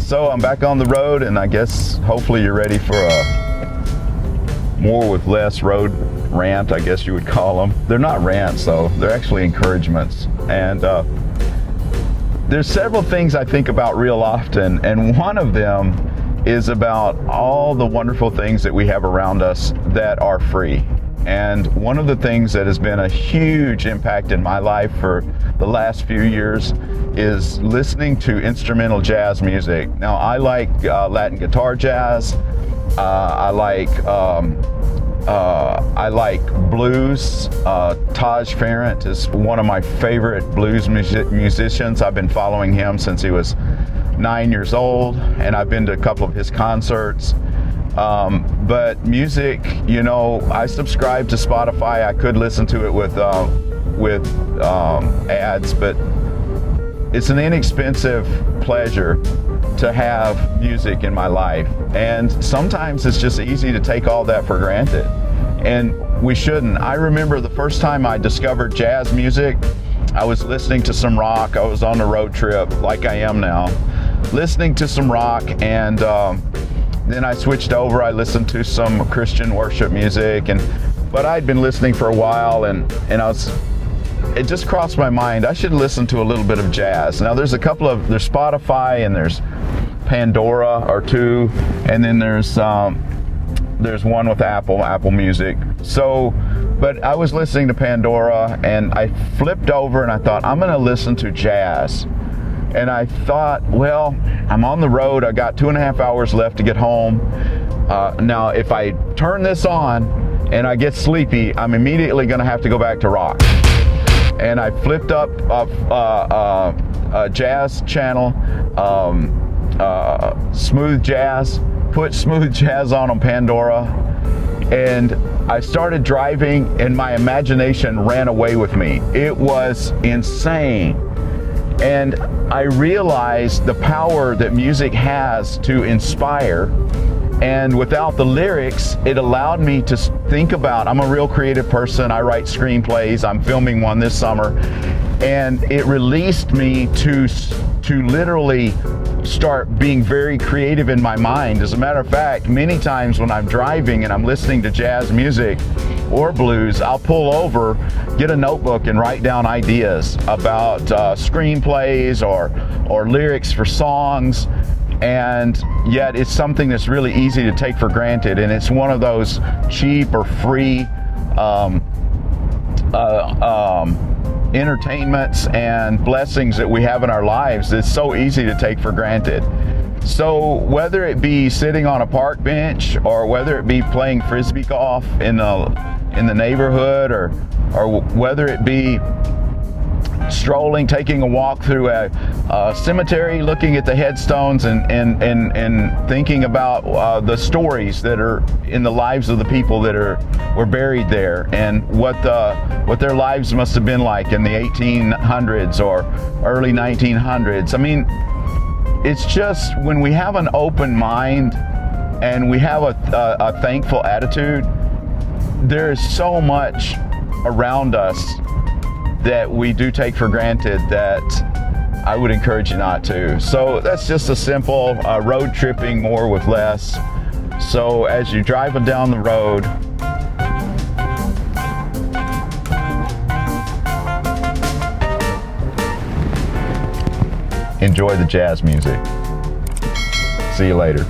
So I'm back on the road, and I guess hopefully you're ready for a more with less road rant, I guess you would call them. They're not rants though, they're actually encouragements. And there's several things I think about real often, and one of them is about all the wonderful things that we have around us that are free. And one of the things that has been a huge impact in my life for the last few years is listening to instrumental jazz music. Now, I like Latin guitar jazz. I like blues. Taj Farrant is one of my favorite blues musicians. I've been following him since he was 9 years old, and I've been to a couple of his concerts. But music, you know, I subscribe to Spotify. I could listen to it with ads, but it's an inexpensive pleasure to have music in my life. And sometimes it's just easy to take all that for granted, and we shouldn't. I remember the first time I discovered jazz music, I was listening to some rock. I was on a road trip like I am now, listening to some rock, and then I switched over. I listened to some Christian worship music, but I'd been listening for a while, and it just crossed my mind, I should listen to a little bit of jazz. Now there's Spotify, and there's Pandora or two, and then there's one with Apple Music. So, but I was listening to Pandora, and I flipped over and I thought, I'm gonna listen to jazz. And I thought, well, I'm on the road, I got 2.5 hours left to get home. Now, if I turn this on and I get sleepy, I'm immediately gonna have to go back to rock. And I flipped up a jazz channel, smooth jazz, put smooth jazz on Pandora, and I started driving, and my imagination ran away with me. It was insane. And I realized the power that music has to inspire, and without the lyrics, it allowed me to think about, I'm a real creative person, I write screenplays, I'm filming one this summer, and it released me to literally start being very creative in my mind. As a matter of fact, many times when I'm driving and I'm listening to jazz music or blues, I'll pull over, get a notebook, and write down ideas about screenplays or lyrics for songs. And yet it's something that's really easy to take for granted, and it's one of those cheap or free entertainments and blessings that we have in our lives that's so easy to take for granted. So whether it be sitting on a park bench, or whether it be playing frisbee golf in the neighborhood, or whether it be strolling, taking a walk through a cemetery, looking at the headstones and thinking about the stories that are in the lives of the people that were buried there, and what their lives must have been like in the 1800s or early 1900s. I mean, it's just when we have an open mind and we have a thankful attitude, there is so much around us that we do take for granted that I would encourage you not to. So that's just a simple road tripping more with less. So as you're driving down the road, enjoy the jazz music. See you later.